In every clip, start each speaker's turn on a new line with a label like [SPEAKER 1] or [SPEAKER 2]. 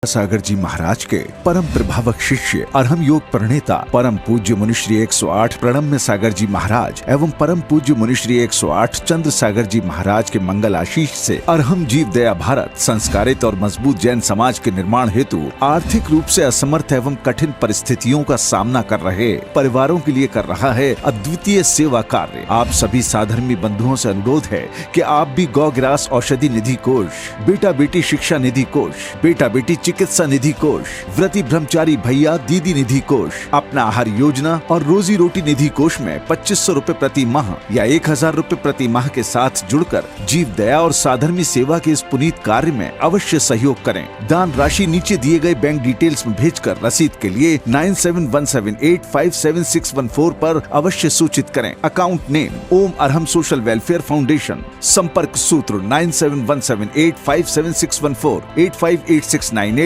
[SPEAKER 1] सागर जी महाराज के परम प्रभावक शिष्य अरहम योग प्रणेता परम पूज्य मुनिश्री 108 प्रणम्य सागर जी महाराज एवं परम पूज्य मुनिश्री 108 चंद्र सागर जी महाराज के मंगल आशीष से अरहम जीव दया भारत संस्कारित और मजबूत जैन समाज के निर्माण हेतु आर्थिक रूप से असमर्थ एवं कठिन परिस्थितियों का सामना कर रहे परिवारों के लिए कर रहा है अद्वितीय सेवा कार्य। आप सभी साधर्मी बंधुओं से अनुरोध है कि आप भी गौ ग्रास औषधि निधि कोष, बेटा बेटी शिक्षा निधि कोष, बेटा बेटी चिकित्सा निधि कोष, व्रती ब्रह्मचारी भैया दीदी निधि कोष, अपना आहार योजना और रोजी रोटी निधि कोष में 2500 रूपए प्रति माह या 1000 रूपए प्रति माह के साथ जुड़कर जीव दया और साधर्मी सेवा के इस पुनीत कार्य में अवश्य सहयोग करें। दान राशि नीचे दिए गए बैंक डिटेल्स में भेजकर रसीद के लिए 9717857614 पर अवश्य सूचित करें। अकाउंट नेम ओम अरहम सोशल वेलफेयर फाउंडेशन। संपर्क सूत्र 9717857614 8586984787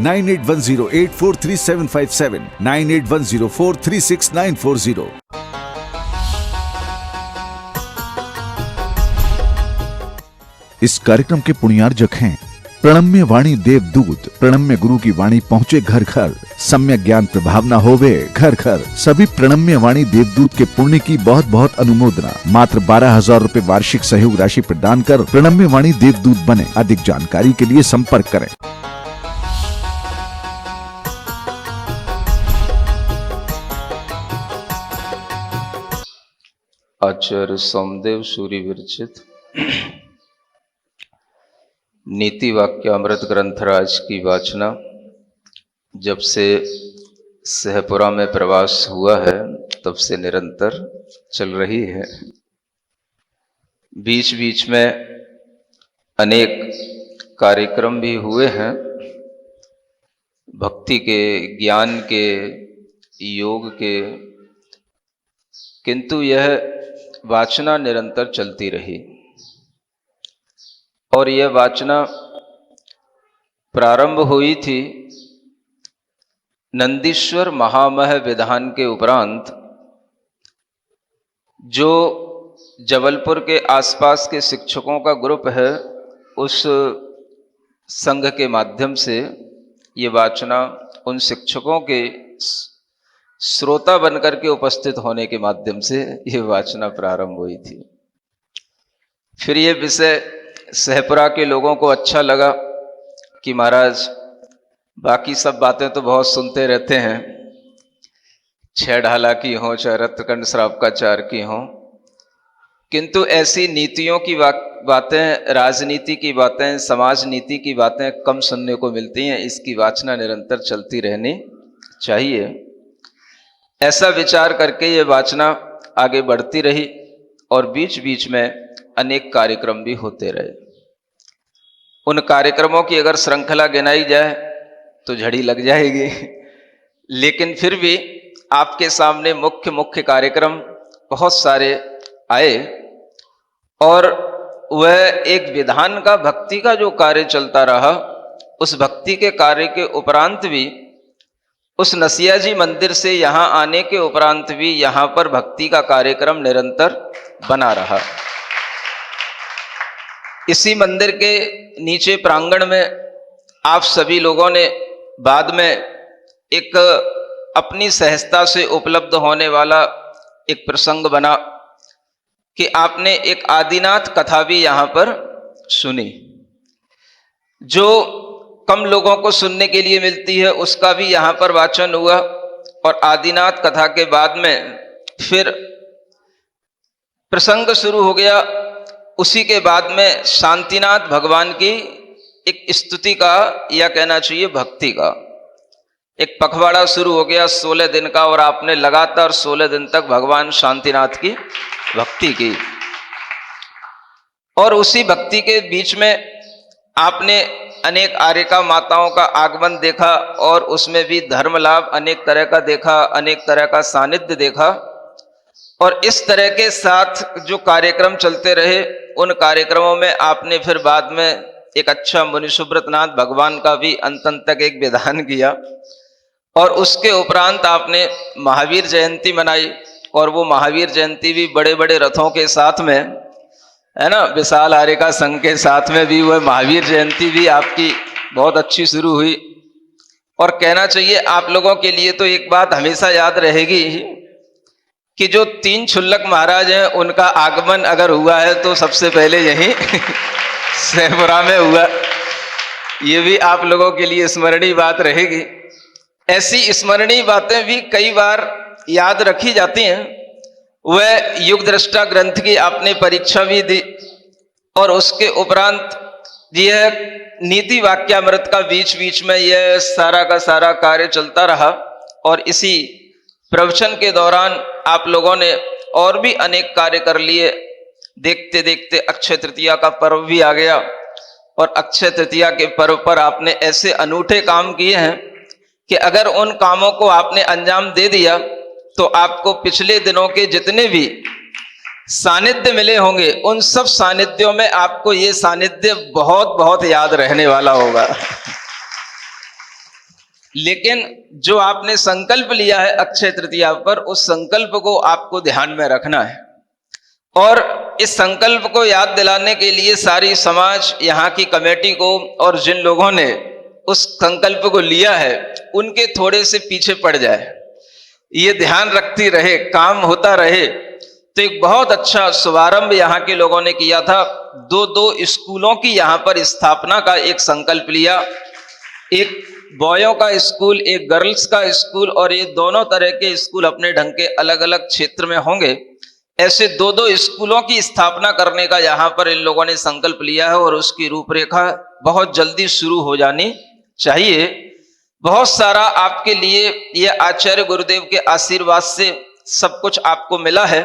[SPEAKER 1] 9810843757 9810436940। इस कार्यक्रम के पुण्यार्जक हैं प्रणम्य वाणी देवदूत। प्रणम्य गुरु की वाणी पहुँचे घर घर, सम्यक ज्ञान प्रभाव न होवे घर घर। सभी प्रणम्य वाणी देवदूत के पुण्य की बहुत बहुत अनुमोदना। मात्र 12,000 रूपए वार्षिक सहयोग राशि प्रदान कर प्रणम्य वाणी देवदूत बने। अधिक जानकारी के लिए संपर्क करें।
[SPEAKER 2] आचार्य सोमदेव सूरी विरचित नीति वाक्य अमृत ग्रंथराज की वाचना जब से सहपुरा में प्रवास हुआ है तब से निरंतर चल रही है। बीच बीच में अनेक कार्यक्रम भी हुए हैं, भक्ति के, ज्ञान के, योग के, किंतु यह वाचना निरंतर चलती रही। और यह वाचना प्रारंभ हुई थी नंदीश्वर महामह विधान के उपरांत। जो जबलपुर के आसपास के शिक्षकों का ग्रुप है, उस संघ के माध्यम से ये वाचना उन शिक्षकों के श्रोता बनकर के उपस्थित होने के माध्यम से ये वाचना प्रारंभ हुई थी। फिर ये विषय सहपुरा के लोगों को अच्छा लगा कि महाराज बाकी सब बातें तो बहुत सुनते रहते हैं, छह ढाला की हों चाहे रत्नकंड श्रावकाचार की हों, किंतु ऐसी नीतियों की बातें, राजनीति की बातें, समाज नीति की बातें कम सुनने को मिलती हैं। इसकी वाचना निरंतर चलती रहनी चाहिए। ऐसा विचार करके ये वाचना आगे बढ़ती रही और बीच बीच में अनेक कार्यक्रम भी होते रहे। उन कार्यक्रमों की अगर श्रृंखला गिनाई जाए तो झड़ी लग जाएगी, लेकिन फिर भी आपके सामने मुख्य कार्यक्रम बहुत सारे आए और वह एक विधान का, भक्ति का जो कार्य चलता रहा, उस भक्ति के कार्य के उपरांत भी, उस नसिया जी मंदिर से यहाँ आने के उपरांत भी यहाँ पर भक्ति का कार्यक्रम निरंतर बना रहा। इसी मंदिर के नीचे प्रांगण में आप सभी लोगों ने बाद में एक अपनी सहजता से उपलब्ध होने वाला एक प्रसंग बना कि आपने एक आदिनाथ कथा भी यहाँ पर सुनी, जो कम लोगों को सुनने के लिए मिलती है, उसका भी यहाँ पर वाचन हुआ। और आदिनाथ कथा के बाद में फिर प्रसंग शुरू हो गया। उसी के बाद में शांतिनाथ भगवान की एक स्तुति का, या कहना चाहिए भक्ति का एक पखवाड़ा शुरू हो गया 16 दिन का, और आपने लगातार 16 दिन तक भगवान शांतिनाथ की भक्ति की। और उसी भक्ति के बीच में आपने अनेक आर्यका माताओं का आगमन देखा और उसमें भी धर्म लाभ अनेक तरह का देखा, अनेक तरह का सानिध्य देखा। और इस तरह के साथ जो कार्यक्रम चलते रहे, उन कार्यक्रमों में आपने फिर बाद में एक अच्छा मुनि सुब्रतनाथ भगवान का भी अंत तक एक विधान किया। और उसके उपरांत आपने महावीर जयंती मनाई, और वो महावीर जयंती भी बड़े बड़े रथों के साथ में है ना, विशाल आर्यका संघ के साथ में भी वह महावीर जयंती भी आपकी बहुत अच्छी शुरू हुई। और कहना चाहिए आप लोगों के लिए तो एक बात हमेशा याद रहेगी कि जो 3 क्षुल्लक महाराज हैं उनका आगमन अगर हुआ है तो सबसे पहले यहीं सहपुरा में हुआ। ये भी आप लोगों के लिए स्मरणीय बात रहेगी। ऐसी स्मरणीय बातें भी कई बार याद रखी जाती हैं। वह युग दृष्टा ग्रंथ की आपने परीक्षा भी दी और उसके उपरांत यह नीति वाक्यामृत का बीच बीच में यह सारा का सारा कार्य चलता रहा। और इसी प्रवचन के दौरान आप लोगों ने और भी अनेक कार्य कर लिए। देखते देखते अक्षय तृतीया का पर्व भी आ गया और अक्षय तृतीया के पर्व पर आपने ऐसे अनूठे काम किए हैं कि अगर उन कामों को आपने अंजाम दे दिया तो आपको पिछले दिनों के जितने भी सानिध्य मिले होंगे उन सब सानिध्यों में आपको ये सानिध्य बहुत बहुत याद रहने वाला होगा। लेकिन जो आपने संकल्प लिया है अक्षय तृतीया पर, उस संकल्प को आपको ध्यान में रखना है। और इस संकल्प को याद दिलाने के लिए सारी समाज, यहाँ की कमेटी को और जिन लोगों ने उस संकल्प को लिया है उनके थोड़े से पीछे पड़ जाए, ये ध्यान रखती रहे, काम होता रहे। तो एक बहुत अच्छा शुभारंभ यहाँ के लोगों ने किया था। 2 स्कूलों की यहाँ पर स्थापना का एक संकल्प लिया। एक बॉयों का स्कूल, एक गर्ल्स का स्कूल, और ये दोनों तरह के स्कूल अपने ढंग के अलग अलग क्षेत्र में होंगे। ऐसे 2 स्कूलों की स्थापना करने का यहाँ पर इन लोगों ने संकल्प लिया है और उसकी रूपरेखा बहुत जल्दी शुरू हो जानी चाहिए। बहुत सारा आपके लिए ये आचार्य गुरुदेव के आशीर्वाद से सब कुछ आपको मिला है।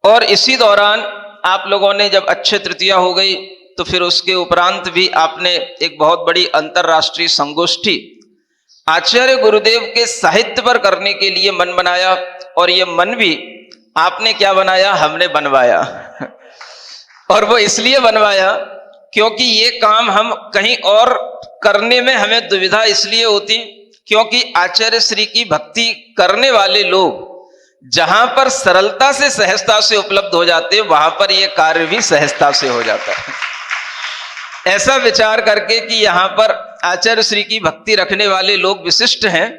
[SPEAKER 2] और इसी दौरान आप लोगों ने जब अक्षय तृतीया हो गई तो फिर उसके उपरांत भी आपने एक बहुत बड़ी अंतरराष्ट्रीय संगोष्ठी आचार्य गुरुदेव के साहित्य पर करने के लिए मन बनाया। और ये मन भी आपने क्या बनाया, हमने बनवाया। और वो इसलिए बनवाया क्योंकि ये काम हम कहीं और करने में हमें दुविधा इसलिए होती क्योंकि आचार्य श्री की भक्ति करने वाले लोग जहां पर सरलता से सहजता से उपलब्ध हो जाते वहां पर यह कार्य भी सहजता से हो जाता है। ऐसा विचार करके कि यहां पर आचार्य श्री की भक्ति रखने वाले लोग विशिष्ट हैं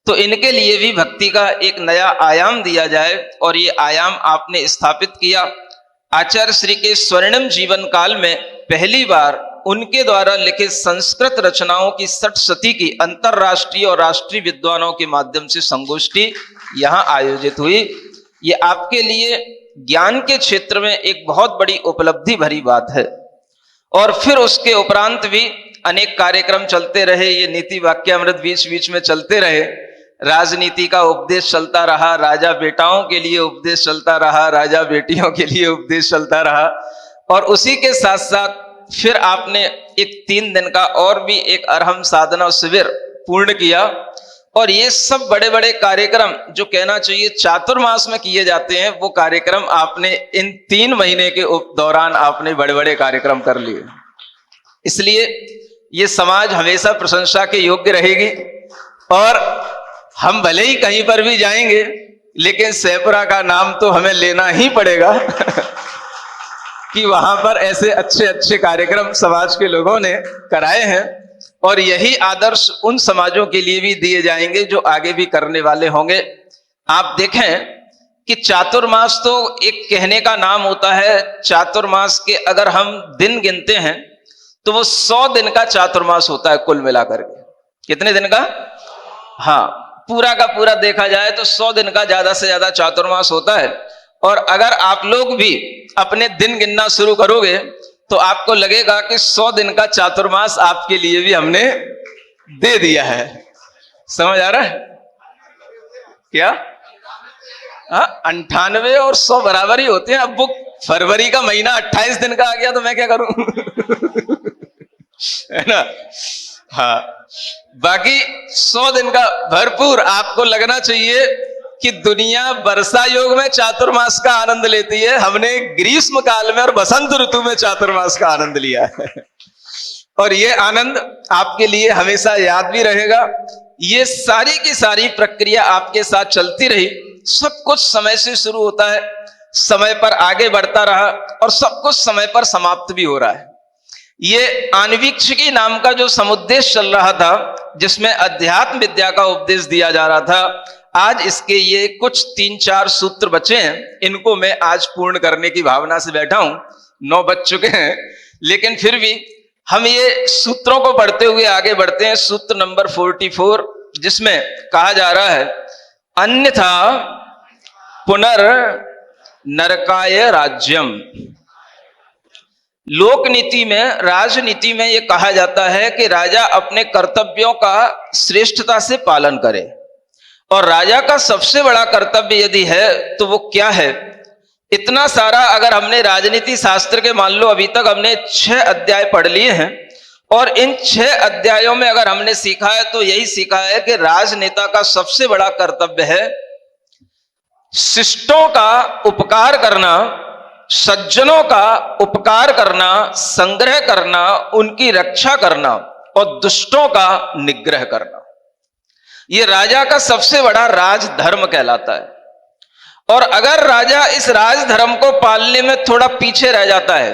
[SPEAKER 2] तो इनके लिए भी भक्ति का एक नया आयाम दिया जाए और ये आयाम आपने स्थापित किया। आचार्य श्री के स्वर्णिम जीवन काल में पहली बार उनके द्वारा लिखित संस्कृत रचनाओं की 60 की अंतरराष्ट्रीय और राष्ट्रीय विद्वानों के माध्यम से संगोष्ठी यहाँ आयोजित हुई। ये आपके लिए ज्ञान के क्षेत्र में एक बहुत बड़ी उपलब्धि भरी बात है। और फिर उसके उपरांत भी अनेक कार्यक्रम चलते रहे। ये नीति वाक्यामृत बीच बीच में चलते रहे। राजनीति का उपदेश चलता रहा, राजा बेटाओं के लिए उपदेश चलता रहा, राजा बेटियों के लिए उपदेश चलता रहा। और उसी के साथ साथ फिर आपने एक 3 दिन का और भी एक अरहम साधना शिविर पूर्ण किया। और ये सब बड़े बड़े कार्यक्रम जो कहना चाहिए चातुर्मास में किए जाते हैं वो कार्यक्रम आपने इन 3 महीने के दौरान आपने बड़े बड़े कार्यक्रम कर लिए। इसलिए ये समाज हमेशा प्रशंसा के योग्य रहेगी। और हम भले ही कहीं पर भी जाएंगे लेकिन सहपुरा का नाम तो हमें लेना ही पड़ेगा कि वहां पर ऐसे अच्छे अच्छे कार्यक्रम समाज के लोगों ने कराए हैं। और यही आदर्श उन समाजों के लिए भी दिए जाएंगे जो आगे भी करने वाले होंगे। आप देखें कि चातुर्मास तो एक कहने का नाम होता है। चातुर्मास के अगर हम दिन गिनते हैं तो वो 100 दिन का चातुर्मास होता है कुल मिलाकर के। कितने दिन का? हाँ, पूरा का पूरा देखा जाए तो 100 दिन का ज्यादा से ज्यादा चातुर्मास होता है। और अगर आप लोग भी अपने दिन गिनना शुरू करोगे तो आपको लगेगा कि 100 दिन का चातुर्मास आपके लिए भी हमने दे दिया है। समझ आ रहा है क्या? हाँ, 98 और 100 बराबर ही होते हैं। अब वो फरवरी का महीना 28 दिन का आ गया तो मैं क्या करूं? है ना? हाँ, बाकी 100 दिन का भरपूर आपको लगना चाहिए कि दुनिया वर्षा योग में चातुर्मास का आनंद लेती है। हमने ग्रीष्म काल में और बसंत ऋतु में चातुर्मास का आनंद लिया है। और ये आनंद आपके लिए हमेशा याद भी रहेगा। ये सारी की सारी प्रक्रिया आपके साथ चलती रही। सब कुछ समय से शुरू होता है, समय पर आगे बढ़ता रहा और सब कुछ समय पर समाप्त भी हो रहा है। ये आन्वीक्षिकी नाम का जो समुद्देश चल रहा था, जिसमें अध्यात्म विद्या का उपदेश दिया जा रहा था, आज इसके ये कुछ 3-4 सूत्र बचे हैं, इनको मैं आज पूर्ण करने की भावना से बैठा हूं। 9 बज चुके हैं, लेकिन फिर भी हम ये सूत्रों को पढ़ते हुए आगे बढ़ते हैं। सूत्र नंबर 44, जिसमें कहा जा रहा है, अन्यथा पुनर् नरकाय राज्यम। लोक नीति में, राजनीति में यह कहा जाता है कि राजा अपने कर्तव्यों का श्रेष्ठता से पालन करे, और राजा का सबसे बड़ा कर्तव्य यदि है तो वो क्या है? इतना सारा, अगर हमने राजनीति शास्त्र के, मान लो अभी तक हमने 6 अध्याय पढ़ लिए हैं, और इन 6 अध्यायों में अगर हमने सीखा है तो यही सीखा है कि राजनेता का सबसे बड़ा कर्तव्य है शिष्टों का उपकार करना, सज्जनों का उपकार करना, संग्रह करना, उनकी रक्षा करना, और दुष्टों का निग्रह करना। यह राजा का सबसे बड़ा राजधर्म कहलाता है। और अगर राजा इस राजधर्म को पालने में थोड़ा पीछे रह जाता है,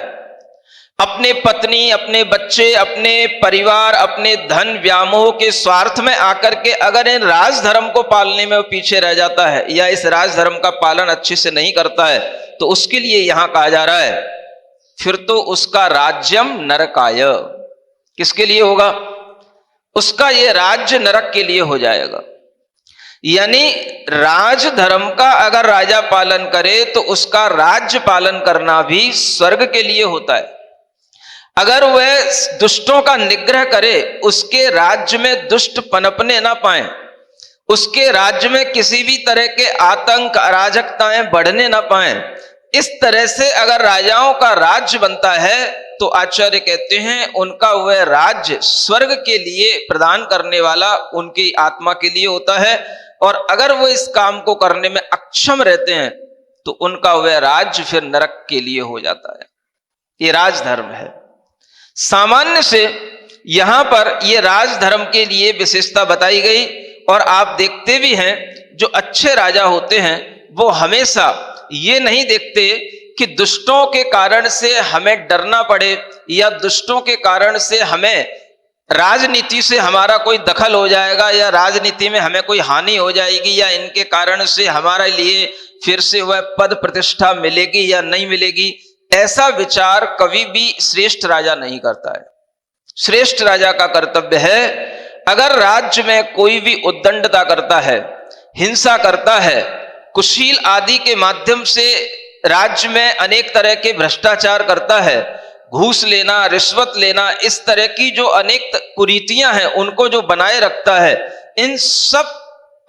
[SPEAKER 2] अपने पत्नी, अपने बच्चे, अपने परिवार, अपने धन व्यामोह के स्वार्थ में आकर के अगर इन राजधर्म को पालने में वो पीछे रह जाता है, या इस राजधर्म का पालन अच्छे से नहीं करता है, तो उसके लिए यहां कहा जा रहा है, फिर तो उसका राज्यम नरकाय। किसके लिए होगा? उसका ये राज्य नरक के लिए हो जाएगा। यानी राजधर्म का अगर राजा पालन करे तो उसका राज्य पालन करना भी स्वर्ग के लिए होता है। अगर वह दुष्टों का निग्रह करे, उसके राज्य में दुष्ट पनपने ना पाए, उसके राज्य में किसी भी तरह के आतंक, अराजकताएं बढ़ने ना पाए, इस तरह से अगर राजाओं का राज्य बनता है तो आचार्य कहते हैं उनका वह राज्य स्वर्ग के लिए प्रदान करने वाला उनकी आत्मा के लिए होता है। और अगर वो इस काम को करने में अक्षम रहते हैं तो उनका वह राज्य फिर नरक के लिए हो जाता है। ये राजधर्म है। सामान्य से यहां पर यह राजधर्म के लिए विशेषता बताई गई। और आप देखते भी हैं जो अच्छे राजा होते हैं वो हमेशा ये नहीं देखते कि दुष्टों के कारण से हमें डरना पड़े, या दुष्टों के कारण से हमें राजनीति से हमारा कोई दखल हो जाएगा, या राजनीति में हमें कोई हानि हो जाएगी, या इनके कारण से हमारे लिए फिर से वह पद प्रतिष्ठा मिलेगी या नहीं मिलेगी। ऐसा विचार कभी भी श्रेष्ठ राजा नहीं करता है। श्रेष्ठ राजा का कर्तव्य है, अगर राज्य में कोई भी उद्दंडता करता है, हिंसा करता है, कुशील आदि के माध्यम से राज्य में अनेक तरह के भ्रष्टाचार करता है, घूस लेना, रिश्वत लेना, इस तरह की जो अनेक कुरीतियां हैं उनको जो बनाए रखता है, इन सब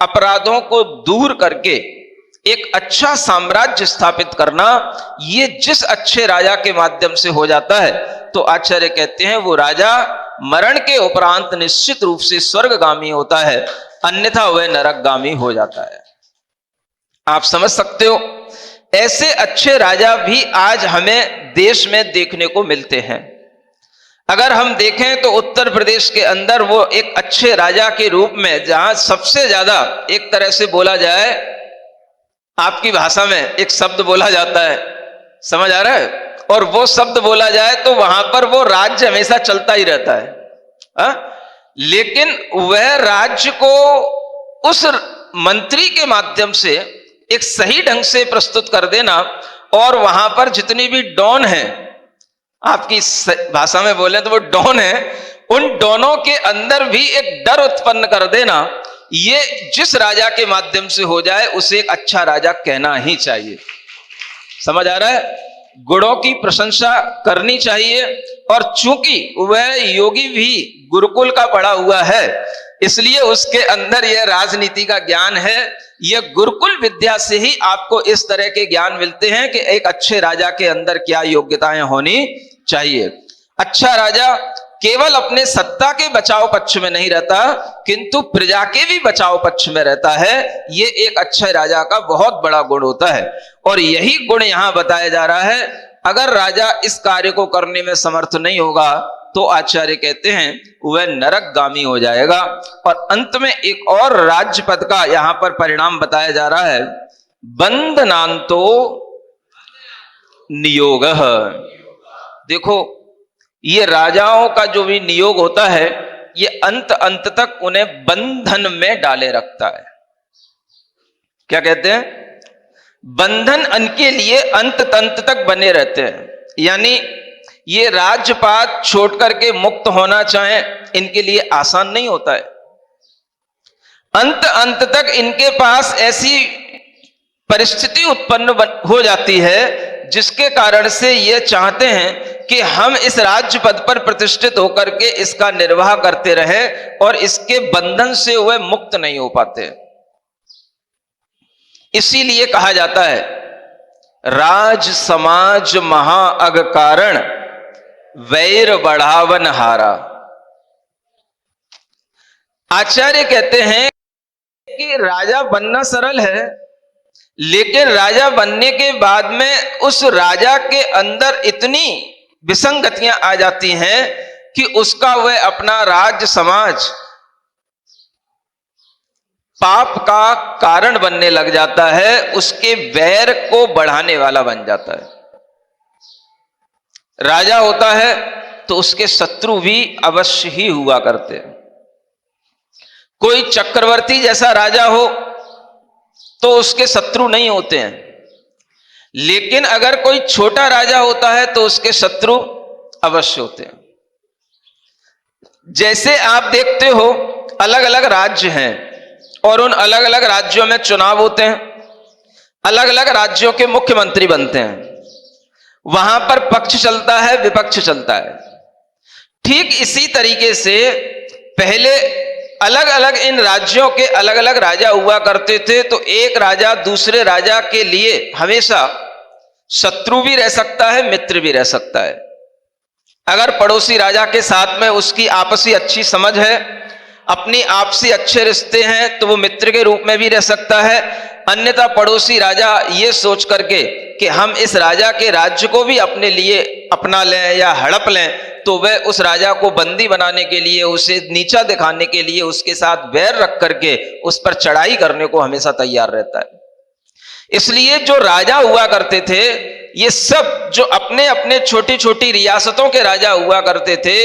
[SPEAKER 2] अपराधों को दूर करके एक अच्छा साम्राज्य स्थापित करना, ये जिस अच्छे राजा के माध्यम से हो जाता है तो आचार्य कहते हैं वो राजा मरण के उपरांत निश्चित रूप से स्वर्गगामी होता है, अन्यथा वह नरकगामी हो जाता है। आप समझ सकते हो, ऐसे अच्छे राजा भी आज हमें देश में देखने को मिलते हैं। अगर हम देखें तो उत्तर प्रदेश के अंदर वो एक अच्छे राजा के रूप में, जहां सबसे ज्यादा एक तरह से बोला जाए, आपकी भाषा में एक शब्द बोला जाता है, समझ आ रहा है, और वो शब्द बोला जाए तो वहां पर वो राज्य हमेशा चलता ही रहता है। लेकिन वह राज्य को उस मंत्री के माध्यम से एक सही ढंग से प्रस्तुत कर देना, और वहां पर जितनी भी डॉन है, आपकी भाषा में बोले तो वो डॉन है, उन डॉनों के अंदर भी एक डर उत्पन्न कर देना, ये जिस राजा के माध्यम से हो जाए उसे एक अच्छा राजा कहना ही चाहिए। समझ आ रहा है? गुणों की प्रशंसा करनी चाहिए। और चूंकि वह योगी भी गुरुकुल का पढ़ा हुआ है, इसलिए उसके अंदर यह राजनीति का ज्ञान है। यह गुरुकुल विद्या से ही आपको इस तरह के ज्ञान मिलते हैं कि एक अच्छे राजा के अंदर क्या योग्यताएं होनी चाहिए। अच्छा राजा केवल अपने सत्ता के बचाव पक्ष में नहीं रहता, किंतु प्रजा के भी बचाव पक्ष में रहता है। ये एक अच्छे राजा का बहुत बड़ा गुण होता है, और यही गुण यहां बताया जा रहा है। अगर राजा इस कार्य को करने में समर्थ नहीं होगा तो आचार्य कहते हैं वह नरकगामी हो जाएगा। और अंत में एक और राज्य पद का यहां पर परिणाम बताया जा रहा है, बंधनांतो नियोग। देखो, ये राजाओं का जो भी नियोग होता है ये अंत अंत तक उन्हें बंधन में डाले रखता है। क्या कहते हैं? बंधन इनके लिए अंत अंत तक बने रहते हैं। यानी ये राज्यपात छोड़ करके मुक्त होना चाहें इनके लिए आसान नहीं होता है। अंत अंत तक इनके पास ऐसी परिस्थिति उत्पन्न हो जाती है जिसके कारण से ये चाहते हैं कि हम इस राज्य पद पर प्रतिष्ठित होकर के इसका निर्वाह करते रहे और इसके बंधन से वह मुक्त नहीं हो पाते। इसीलिए कहा जाता है राज समाज महा अग कारण वैर बढ़ावन हारा। आचार्य कहते हैं कि राजा बनना सरल है, लेकिन राजा बनने के बाद में उस राजा के अंदर इतनी विसंगतियां आ जाती हैं कि उसका वह अपना राज्य समाज पाप का कारण बनने लग जाता है, उसके वैर को बढ़ाने वाला बन जाता है। राजा होता है तो उसके शत्रु भी अवश्य ही हुआ करते हैं। कोई चक्रवर्ती जैसा राजा हो तो उसके शत्रु नहीं होते हैं, लेकिन अगर कोई छोटा राजा होता है तो उसके शत्रु अवश्य होते हैं। जैसे आप देखते हो अलग अलग राज्य हैं और उन अलग अलग राज्यों में चुनाव होते हैं, अलग अलग राज्यों के मुख्यमंत्री बनते हैं, वहां पर पक्ष चलता है विपक्ष चलता है। ठीक इसी तरीके से पहले अलग अलग इन राज्यों के अलग अलग राजा हुआ करते थे, तो एक राजा दूसरे राजा के लिए हमेशा शत्रु भी रह सकता है मित्र भी रह सकता है। अगर पड़ोसी राजा के साथ में उसकी आपसी अच्छी समझ है, अपनी आपसी अच्छे रिश्ते हैं, तो वो मित्र के रूप में भी रह सकता है। अन्यथा पड़ोसी राजा ये सोच करके कि हम इस राजा के राज्य को भी अपने लिए अपना लें या हड़प लें, तो वह उस राजा को बंदी बनाने के लिए, उसे नीचा दिखाने के लिए उसके साथ बैर रख करके उस पर चढ़ाई करने को हमेशा तैयार रहता है। इसलिए जो राजा हुआ करते थे ये सब जो अपने अपने छोटी छोटी रियासतों के राजा हुआ करते थे,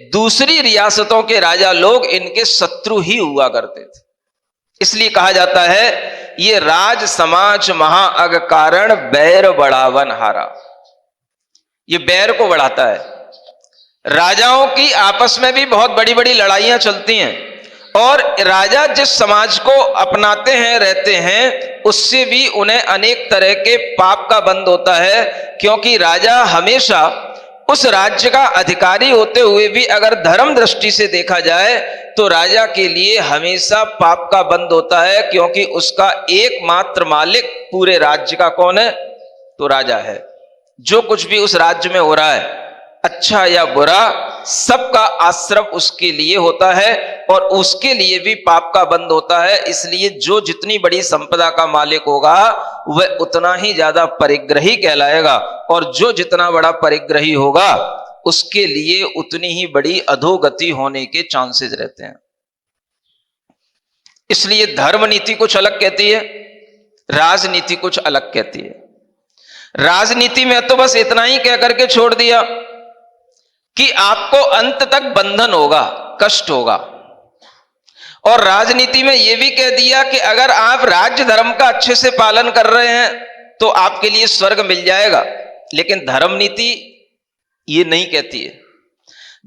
[SPEAKER 2] दूसरी रियासतों के राजा लोग इनके शत्रु ही हुआ करते थे। इसलिए कहा जाता है ये राज समाज महा अग कारण बैर बढ़ावन हारा। ये बैर को बढ़ाता है। राजाओं की आपस में भी बहुत बड़ी बड़ी लड़ाइयां चलती हैं और राजा जिस समाज को अपनाते हैं रहते हैं उससे भी उन्हें अनेक तरह के पाप का बंध होता है, क्योंकि राजा हमेशा उस राज्य का अधिकारी होते हुए भी अगर धर्म दृष्टि से देखा जाए तो राजा के लिए हमेशा पाप का बंध होता है, क्योंकि उसका एकमात्र मालिक पूरे राज्य का कौन है? तो राजा है। जो कुछ भी उस राज्य में हो रहा है अच्छा या बुरा सबका आश्रय उसके लिए होता है और उसके लिए भी पाप का बंध होता है। इसलिए जो जितनी बड़ी संपदा का मालिक होगा वह उतना ही ज्यादा परिग्रही कहलाएगा और जो जितना बड़ा परिग्रही होगा उसके लिए उतनी ही बड़ी अधोगति होने के चांसेस रहते हैं। इसलिए धर्म नीति कुछ अलग कहती है, राजनीति कुछ अलग कहती है। राजनीति में तो बस इतना ही कह करके छोड़ दिया कि आपको अंत तक बंधन होगा, कष्ट होगा, और राजनीति में यह भी कह दिया कि अगर आप राज्य धर्म का अच्छे से पालन कर रहे हैं तो आपके लिए स्वर्ग मिल जाएगा। लेकिन धर्म नीति ये नहीं कहती है।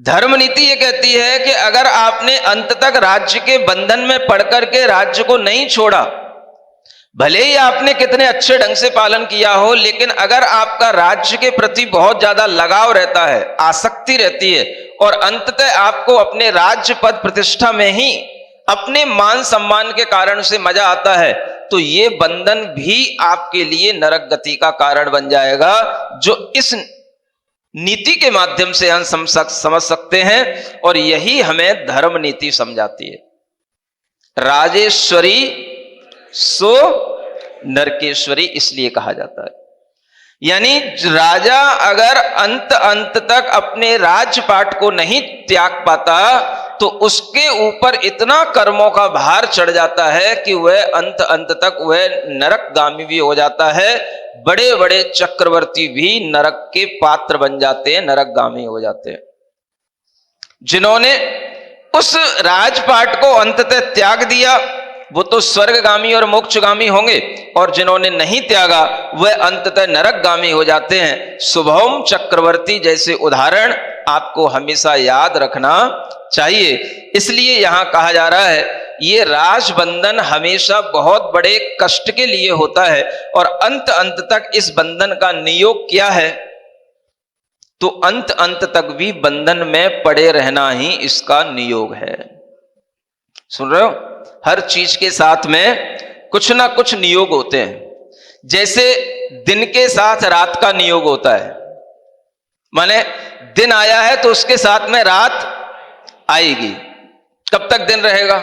[SPEAKER 2] धर्म नीति ये कहती है कि अगर आपने अंत तक राज्य के बंधन में पड़ करके राज्य को नहीं छोड़ा, भले ही आपने कितने अच्छे ढंग से पालन किया हो, लेकिन अगर आपका राज्य के प्रति बहुत ज्यादा लगाव रहता है, आसक्ति रहती है और अंततः आपको अपने राज्य पद प्रतिष्ठा में ही अपने मान सम्मान के कारण से मजा आता है, तो ये बंधन भी आपके लिए नरक गति का कारण बन जाएगा, जो इस नीति के माध्यम से हम समझ सकते हैं। और यही हमें धर्म नीति समझाती है। राजेश्वरी सो नरकेश्वरी इसलिए कहा जाता है। यानी राजा अगर अंत तक अपने राजपाट को नहीं त्याग पाता तो उसके ऊपर इतना कर्मों का भार चढ़ जाता है कि वह अंत तक वह नरकगामी भी हो जाता है। बड़े बड़े चक्रवर्ती भी नरक के पात्र बन जाते हैं, नरकगामी हो जाते हैं। जिन्होंने उस राजपाट को अंततः त्याग दिया वो तो स्वर्गगामी और मोक्षगामी होंगे, और जिन्होंने नहीं त्यागा वह अंततः नरकगामी हो जाते हैं। शुभम चक्रवर्ती जैसे उदाहरण आपको हमेशा याद रखना चाहिए। इसलिए यहां कहा जा रहा है ये राजबंधन हमेशा बहुत बड़े कष्ट के लिए होता है, और अंत तक इस बंधन का नियोग क्या है, तो अंत तक भी बंधन में पड़े रहना ही इसका नियोग है। सुन रहे हो, हर चीज के साथ में कुछ ना कुछ नियोग होते हैं। जैसे दिन के साथ रात का नियोग होता है, माने दिन आया है तो उसके साथ में रात आएगी। कब तक दिन रहेगा?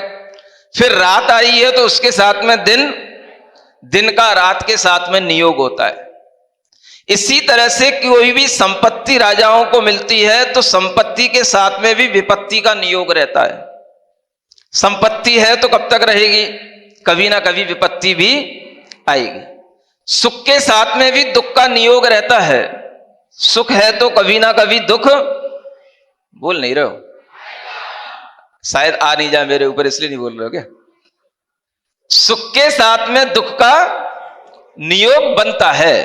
[SPEAKER 2] फिर रात आई है तो उसके साथ में दिन का रात के साथ में नियोग होता है। इसी तरह से कोई भी संपत्ति राजाओं को मिलती है तो संपत्ति के साथ में भी विपत्ति का नियोग रहता है। संपत्ति है तो कब तक रहेगी? कभी ना कभी विपत्ति भी आएगी। सुख के साथ में भी दुख का नियोग रहता है। सुख है तो कभी ना कभी दुख, बोल नहीं रहे हो, शायद आ नहीं जाए मेरे ऊपर इसलिए नहीं बोल रहे हो क्या? सुख के साथ में दुख का नियोग बनता है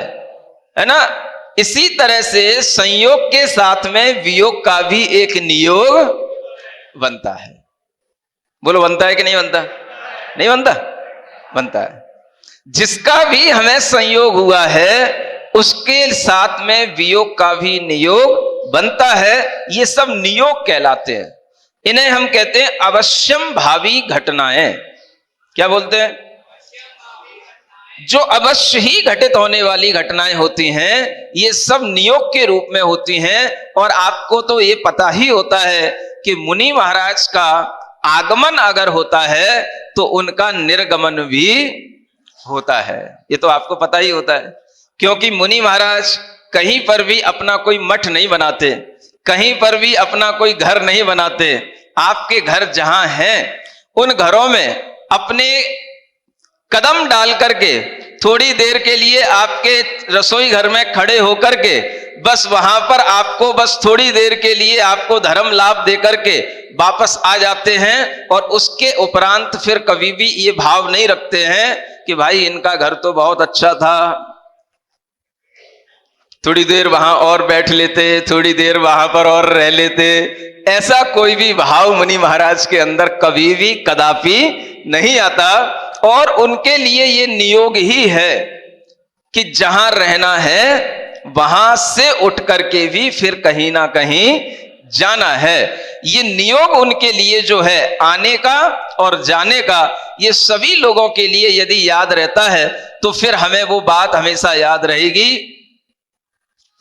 [SPEAKER 2] ना? इसी तरह से संयोग के साथ में वियोग का भी एक नियोग बनता है। बोलो, बनता है कि नहीं बनता? नहीं बनता? बनता है। जिसका भी हमें संयोग हुआ है उसके साथ में वियोग का भी नियोग बनता है। ये सब नियोग कहलाते हैं। इन्हें हम कहते हैं अवश्यम भावी घटनाएं। क्या बोलते हैं? जो अवश्य ही घटित होने वाली घटनाएं होती हैं ये सब नियोग के रूप में होती हैं। और आपको तो ये पता ही होता है कि मुनि महाराज का आगमन अगर होता है तो उनका निर्गमन भी होता है। ये तो आपको पता ही होता है, क्योंकि मुनि महाराज कहीं पर भी अपना कोई मठ नहीं बनाते, कहीं पर भी अपना कोई घर नहीं बनाते। आपके घर जहां हैं उन घरों में अपने कदम डाल करके थोड़ी देर के लिए आपके रसोई घर में खड़े होकर के बस वहां पर आपको बस थोड़ी देर के लिए आपको धर्म लाभ दे करके वापस आ जाते हैं। और उसके उपरांत फिर कभी भी ये भाव नहीं रखते हैं कि भाई इनका घर तो बहुत अच्छा था, थोड़ी देर वहां और बैठ लेते, थोड़ी देर वहां पर और रह लेते। ऐसा कोई भी भाव मुनि महाराज के अंदर कभी भी कदापि नहीं आता। और उनके लिए ये नियोग ही है कि जहां रहना है वहां से उठ करके भी फिर कहीं ना कहीं जाना है। ये नियोग उनके लिए जो है आने का और जाने का, ये सभी लोगों के लिए यदि याद रहता है तो फिर हमें वो बात हमेशा याद रहेगी।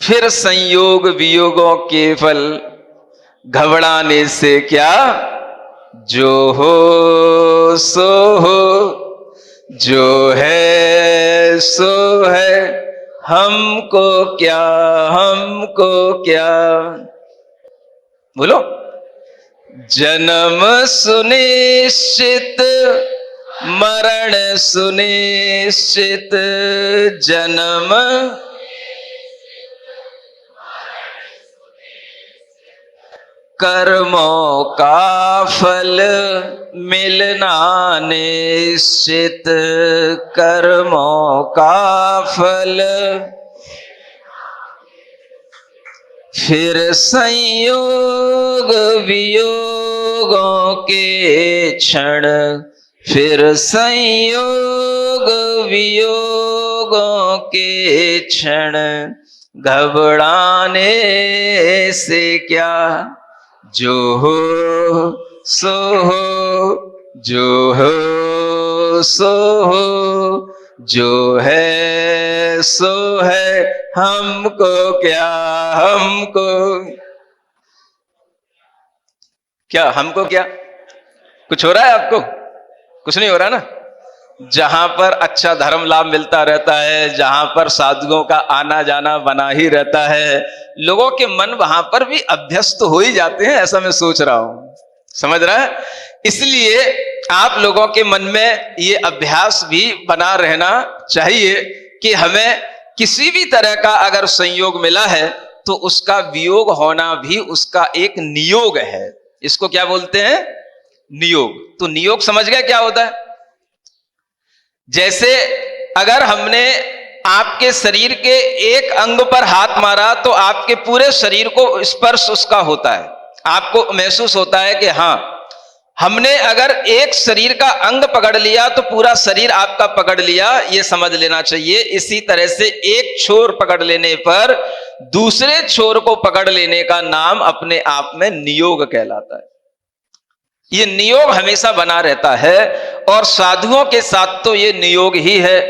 [SPEAKER 2] फिर संयोग वियोगों के फल घबराने से क्या, जो हो सो हो, जो है सो है, हमको क्या, हमको क्या। बोलो, जन्म सुनिश्चित मरण सुनिश्चित, जन्म कर्मों का फल मिलना निश्चित, कर्मों का फल। फिर संयोग वियोगों के क्षण, फिर संयोग वियोगों के क्षण, घबराने से क्या, जो हो सो हो, जो हो सो हो, जो है सो है, हमको क्या, हमको क्या, हमको क्या। कुछ हो रहा है आपको? कुछ नहीं हो रहा ना। जहां पर अच्छा धर्म लाभ मिलता रहता है, जहां पर साधुओं का आना जाना बना ही रहता है, लोगों के मन वहां पर भी अभ्यस्त हो ही जाते हैं, ऐसा मैं सोच रहा हूं। समझ रहा है? इसलिए आप लोगों के मन में ये अभ्यास भी बना रहना चाहिए कि हमें किसी भी तरह का अगर संयोग मिला है तो उसका वियोग होना भी उसका एक नियोग है। इसको क्या बोलते हैं? नियोग। तो नियोग समझ गए क्या होता है? जैसे अगर हमने आपके शरीर के एक अंग पर हाथ मारा तो आपके पूरे शरीर को स्पर्श उसका होता है, आपको महसूस होता है कि हाँ, हमने अगर एक शरीर का अंग पकड़ लिया तो पूरा शरीर आपका पकड़ लिया, ये समझ लेना चाहिए। इसी तरह से एक छोर पकड़ लेने पर दूसरे छोर को पकड़ लेने का नाम अपने आप में नियोग कहलाता है। ये नियोग हमेशा बना रहता है और साधुओं के साथ तो ये नियोग ही है।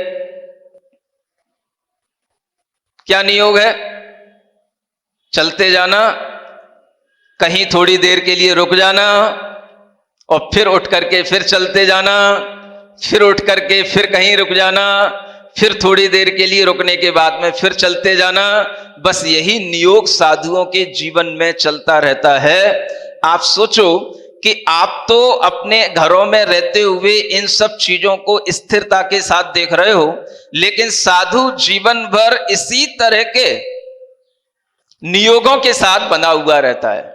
[SPEAKER 2] क्या नियोग है? चलते जाना, कहीं थोड़ी देर के लिए रुक जाना और फिर उठ करके फिर चलते जाना, फिर उठ करके फिर कहीं रुक जाना, फिर थोड़ी देर के लिए रुकने के बाद में फिर चलते जाना। बस यही नियोग साधुओं के जीवन में चलता रहता है। आप सोचो कि आप तो अपने घरों में रहते हुए इन सब चीजों को स्थिरता के साथ देख रहे हो, लेकिन साधु जीवन भर इसी तरह के नियोगों के साथ बना हुआ रहता है।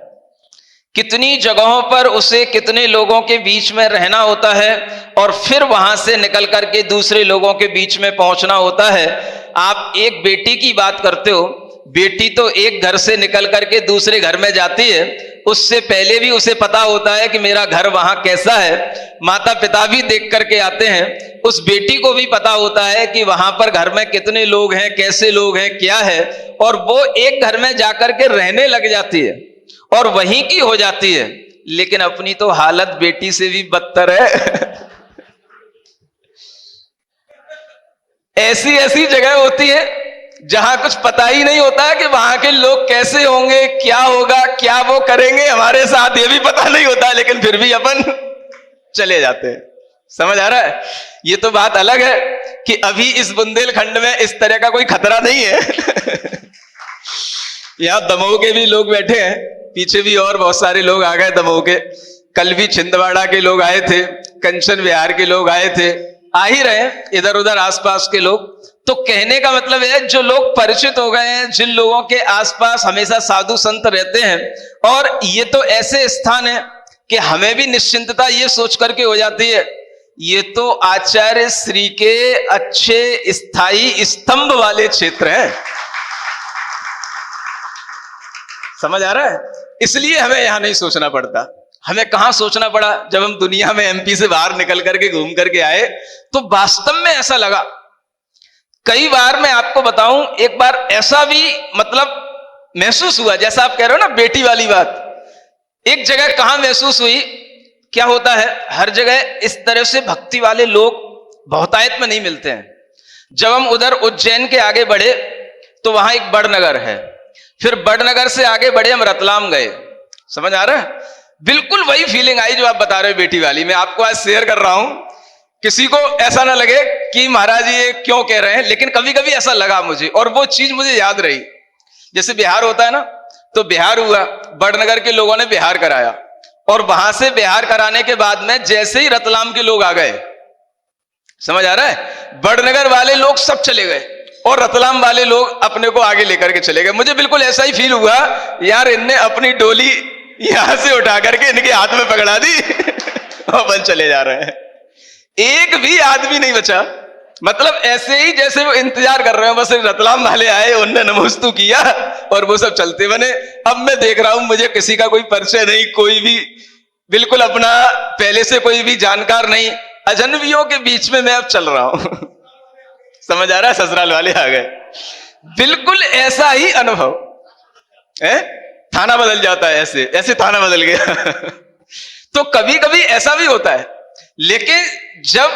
[SPEAKER 2] कितनी जगहों पर उसे कितने लोगों के बीच में रहना होता है और फिर वहां से निकल करके दूसरे लोगों के बीच में पहुंचना होता है। आप एक बेटी की बात करते हो, बेटी तो एक घर से निकल करके दूसरे घर में जाती है, उससे पहले भी उसे पता होता है कि मेरा घर वहां कैसा है। माता पिता भी देख करके आते हैं, उस बेटी को भी पता होता है कि वहां पर घर में कितने लोग हैं, कैसे लोग हैं, क्या है, और वो एक घर में जाकर के रहने लग जाती है और वहीं की हो जाती है। लेकिन अपनी तो हालत बेटी से भी बदतर है। ऐसी ऐसी जगह होती है जहां कुछ पता ही नहीं होता है कि वहां के लोग कैसे होंगे, क्या होगा, क्या वो करेंगे हमारे साथ, ये भी पता नहीं होता, लेकिन फिर भी अपन चले जाते हैं। समझ आ रहा है? ये तो बात अलग है कि अभी इस बुंदेलखंड में इस तरह का कोई खतरा नहीं है। यहां दमोह के भी लोग बैठे हैं, पीछे भी और बहुत सारे लोग आ गए दमोह के। कल भी छिंदवाड़ा के लोग आए थे, कंचन विहार के लोग आए थे, आ ही रहे इधर उधर आसपास के लोग। तो कहने का मतलब है, जो लोग परिचित हो गए हैं, जिन लोगों के आसपास हमेशा साधु संत रहते हैं, और ये तो ऐसे स्थान है कि हमें भी निश्चिंतता ये सोच करके हो जाती है, ये तो आचार्य श्री के अच्छे स्थायी स्तंभ वाले क्षेत्र हैं। समझ आ रहा है? इसलिए हमें यहां नहीं सोचना पड़ता। हमें कहां सोचना पड़ा? जब हम दुनिया में एमपी से बाहर निकल करके घूम करके आए तो वास्तव में ऐसा लगा। कई बार मैं आपको बताऊं, एक बार ऐसा भी मतलब महसूस हुआ, जैसा आप कह रहे हो ना बेटी वाली बात। एक जगह कहां महसूस हुई, क्या होता है हर जगह इस तरह से भक्ति वाले लोग बहुतायत में नहीं मिलते हैं। जब हम उधर उज्जैन के आगे बढ़े तो वहां एक बड़नगर है, फिर बड़नगर से आगे बढ़े हम रतलाम गए। समझ आ रहा है? बिल्कुल वही फीलिंग आई जो आप बता रहे हो बेटी वाली। मैं आपको आज शेयर कर रहा हूं, किसी को ऐसा ना लगे कि महाराज ये क्यों कह रहे हैं, लेकिन कभी कभी ऐसा लगा मुझे, और वो चीज मुझे याद रही। जैसे बिहार होता है ना, तो बिहार हुआ, बड़नगर के लोगों ने बिहार कराया, और वहां से बिहार कराने के बाद में जैसे ही रतलाम के लोग आ गए, समझ आ रहा है, बड़नगर वाले लोग सब चले गए और रतलाम वाले लोग अपने को आगे लेकर के चले गए। मुझे बिल्कुल ऐसा ही फील हुआ, यार इनने अपनी डोली यहां से उठा करके इनके हाथ में पकड़ा दी और बन चले जा रहे हैं। एक भी आदमी नहीं बचा। मतलब ऐसे ही जैसे वो इंतजार कर रहे हो, बस रतलाम वाले आए, उनने नमोस्तु किया और वो सब चलते बने। अब मैं देख रहा हूं मुझे किसी का कोई परिचय नहीं, कोई भी बिल्कुल अपना पहले से कोई भी जानकार नहीं, अजनबियों के बीच में मैं अब चल रहा हूं। समझ आ रहा है? ससुराल वाले आ गए। बिल्कुल ऐसा ही अनुभव है। थाना बदल जाता है, ऐसे ऐसे थाना बदल गया। तो कभी कभी ऐसा भी होता है, लेकिन जब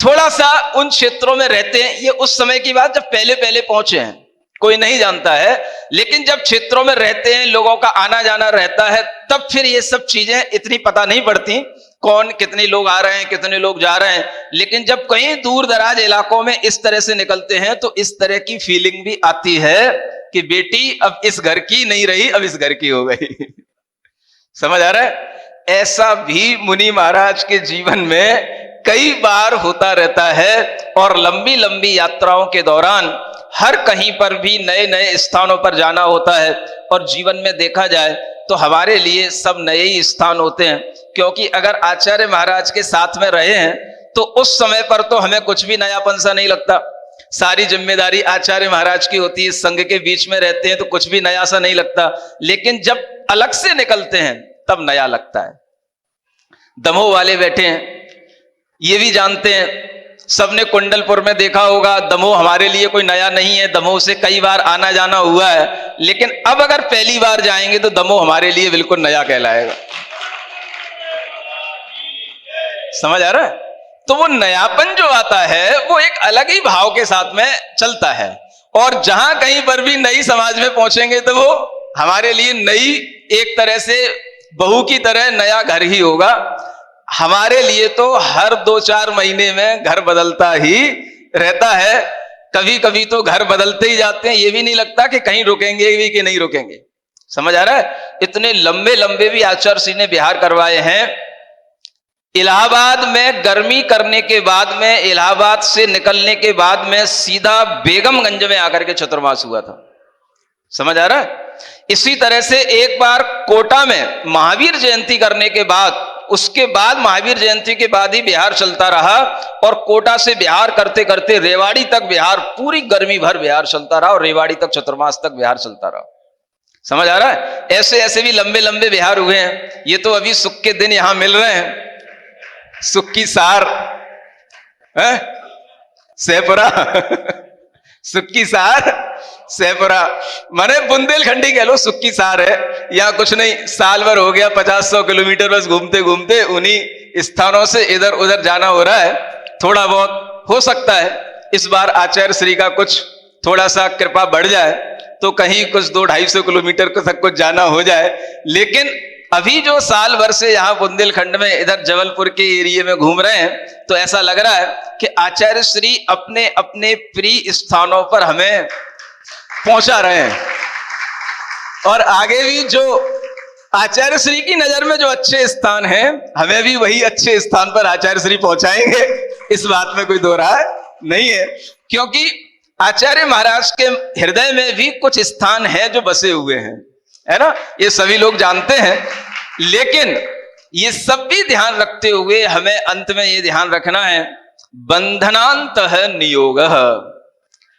[SPEAKER 2] थोड़ा सा उन क्षेत्रों में रहते हैं, ये उस समय की बात जब पहले पहले पहुंचे हैं, कोई नहीं जानता है, लेकिन जब क्षेत्रों में रहते हैं, लोगों का आना जाना रहता है, तब फिर ये सब चीजें इतनी पता नहीं पड़ती, कौन कितने लोग आ रहे हैं, कितने लोग जा रहे हैं। लेकिन जब कहीं दूर दराज इलाकों में इस तरह से निकलते हैं तो इस तरह की फीलिंग भी आती है कि बेटी अब इस घर की नहीं रही, अब इस घर की हो गई। समझ आ रहा है? ऐसा भी मुनि महाराज के जीवन में कई बार होता रहता है, और लंबी लंबी यात्राओं के दौरान हर कहीं पर भी नए नए स्थानों पर जाना होता है। और जीवन में देखा जाए तो हमारे लिए सब नए ही स्थान होते हैं, क्योंकि अगर आचार्य महाराज के साथ में रहे हैं तो उस समय पर तो हमें कुछ भी नयापन सा नहीं लगता। सारी जिम्मेदारी आचार्य महाराज की होती है, संघ के बीच में रहते हैं तो कुछ भी नया सा नहीं लगता। लेकिन जब अलग से निकलते हैं तब नया लगता है। दमोह वाले बैठे हैं, ये भी जानते हैं, सबने कुंडलपुर में देखा होगा, दमोह हमारे लिए कोई नया नहीं है, दमोह से कई बार आना जाना हुआ है। लेकिन अब अगर पहली बार जाएंगे तो दमोह हमारे लिए बिल्कुल नया कहलाएगा। समझ आ रहा है? तो वो नयापन जो आता है वो एक अलग ही भाव के साथ में चलता है। और जहां कहीं पर भी नई समाज में पहुंचेंगे तो वो हमारे लिए नई, एक तरह से बहू की तरह नया घर ही होगा। हमारे लिए तो हर 2-4 महीने में घर बदलता ही रहता है। कभी कभी तो घर बदलते ही जाते हैं, ये भी नहीं लगता कि कहीं रुकेंगे भी कि नहीं रुकेंगे। समझ आ रहा है? इतने लंबे लंबे भी आचार्य श्री ने बिहार करवाए हैं। इलाहाबाद में गर्मी करने के बाद में, इलाहाबाद से निकलने के बाद में सीधा बेगमगंज में आकर के चतुर्मास हुआ था। समझ आ रहा है? इसी तरह से एक बार कोटा में महावीर जयंती करने के बाद, उसके बाद महावीर जयंती के बाद ही बिहार चलता रहा, और कोटा से बिहार करते करते रेवाड़ी तक बिहार, पूरी गर्मी भर बिहार चलता रहा, और रेवाड़ी तक चतुर्मास तक बिहार चलता रहा। समझ आ रहा है? ऐसे ऐसे भी लंबे लंबे बिहार हुए हैं। ये तो अभी सुख के दिन यहां मिल रहे हैं, सुख की सार है सहपुरा सुख की सार सहपुरा, माने बुंदेलखंडी कह लो, सुख की सार है। यहाँ कुछ नहीं, साल भर हो गया 50-100 किलोमीटर बस घूमते घूमते उन्हीं स्थानों से इधर उधर जाना हो रहा है। थोड़ा बहुत हो सकता है इस बार आचार्य श्री का कुछ थोड़ा सा कृपा बढ़ जाए तो कहीं कुछ 200-250 किलोमीटर तक कुछ जाना हो जाए। लेकिन अभी जो साल भर से यहाँ बुंदेलखंड में इधर जबलपुर के एरिया में घूम रहे हैं तो ऐसा लग रहा है कि आचार्य श्री अपने अपने प्रिय स्थानों पर हमें पहुंचा रहे हैं, और आगे भी जो आचार्य श्री की नजर में जो अच्छे स्थान हैं हमें भी वही अच्छे स्थान पर आचार्य श्री पहुंचाएंगे। इस बात में कोई दो राय नहीं है, क्योंकि आचार्य महाराज के हृदय में भी कुछ स्थान है जो बसे हुए हैं, है ना? ये सभी लोग जानते हैं। लेकिन ये सब भी ध्यान रखते हुए हमें अंत में ये ध्यान रखना है, बंधनांत है नियोग,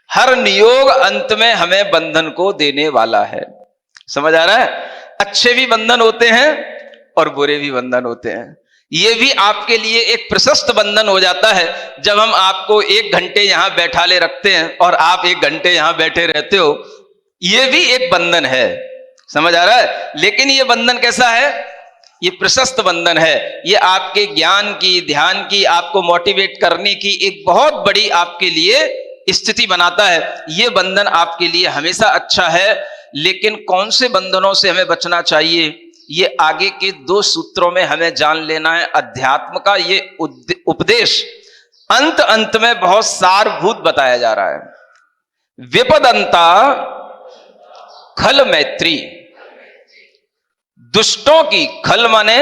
[SPEAKER 2] हर नियोग अंत में हमें बंधन को देने वाला है। समझ आ रहा है? अच्छे भी बंधन होते हैं और बुरे भी बंधन होते हैं। ये भी आपके लिए एक प्रशस्त बंधन हो जाता है जब हम आपको 1 घंटे यहां बैठा ले रखते हैं और आप 1 घंटे यहां बैठे रहते हो, ये भी एक बंधन है। समझ आ रहा है? लेकिन ये बंधन कैसा है? ये प्रशस्त बंधन है। ये आपके ज्ञान की, ध्यान की, आपको मोटिवेट करने की एक बहुत बड़ी आपके लिए स्थिति बनाता है। ये बंधन आपके लिए हमेशा अच्छा है। लेकिन कौन से बंधनों से हमें बचना चाहिए, ये आगे के 2 सूत्रों में हमें जान लेना है। अध्यात्म का ये उपदेश अंत में बहुत सारभूत बताया जा रहा है। विपदंता खल मैत्री, दुष्टों की, खल माने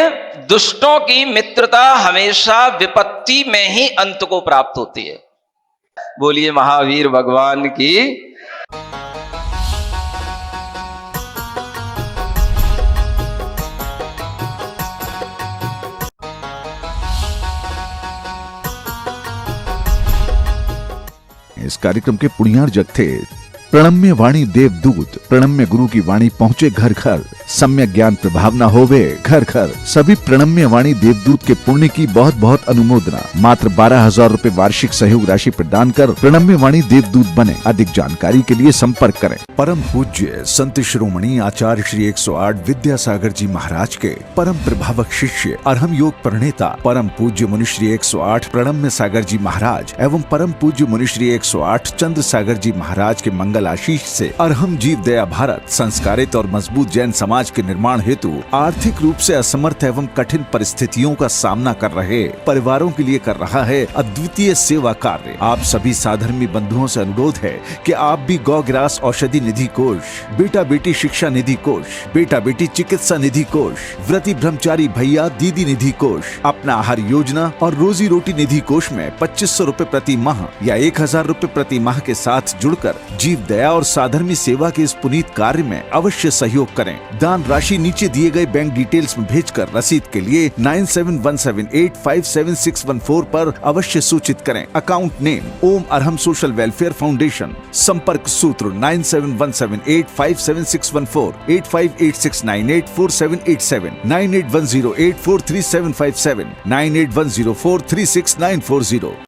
[SPEAKER 2] दुष्टों की मित्रता हमेशा विपत्ति में ही अंत को प्राप्त होती है। बोलिए महावीर भगवान की।
[SPEAKER 1] इस कार्यक्रम के पुण्यार जग थे प्रणम्य वाणी देवदूत, प्रणम्य गुरु की वाणी पहुंचे घर घर, सम्यक ज्ञान प्रभावना होवे घर घर। सभी प्रणम्य वाणी देवदूत के पुण्य की बहुत बहुत अनुमोदना। मात्र 12,000 रुपए वार्षिक सहयोग राशि प्रदान कर प्रणम्य वाणी देवदूत बने। अधिक जानकारी के लिए संपर्क करें। परम पूज्य संत शिरोमणि आचार्य श्री 108 विद्यासागर जी महाराज के परम प्रभावक शिष्य अरहम योग प्रणेता परम पूज्य मुनिश्री 108 प्रणम्य सागर जी महाराज एवं परम पूज्य मुनिश्री 108 चंद्र सागर जी महाराज के मंगल आशीष से अरहम जीव दया भारत संस्कारित और मजबूत जैन समाज के निर्माण हेतु आर्थिक रूप से असमर्थ एवं कठिन परिस्थितियों का सामना कर रहे परिवारों के लिए कर रहा है अद्वितीय सेवा कार्य। आप सभी साधर्मी बंधुओं से अनुरोध है कि आप भी गौग्रास औषधि निधि कोष, बेटा बेटी शिक्षा निधि कोष, बेटा बेटी चिकित्सा निधि कोष, व्रती ब्रह्मचारी भैया दीदी निधि कोष, अपना आहार योजना और रोजी रोटी निधि कोष में 2500 रुपए प्रति माह या 1000 रुपए प्रति माह के साथ जुड़कर जीव दया और साधर्मी सेवा के इस पुनीत कार्य में अवश्य सहयोग करें। अनुदान राशि नीचे दिए गए बैंक डिटेल्स में भेजकर रसीद के लिए 9717857614 पर अवश्य सूचित करें। अकाउंट नेम ओम अरहम सोशल वेलफेयर फाउंडेशन। संपर्क सूत्र 9717857614, 8586984787, 9810843757, 9810436940।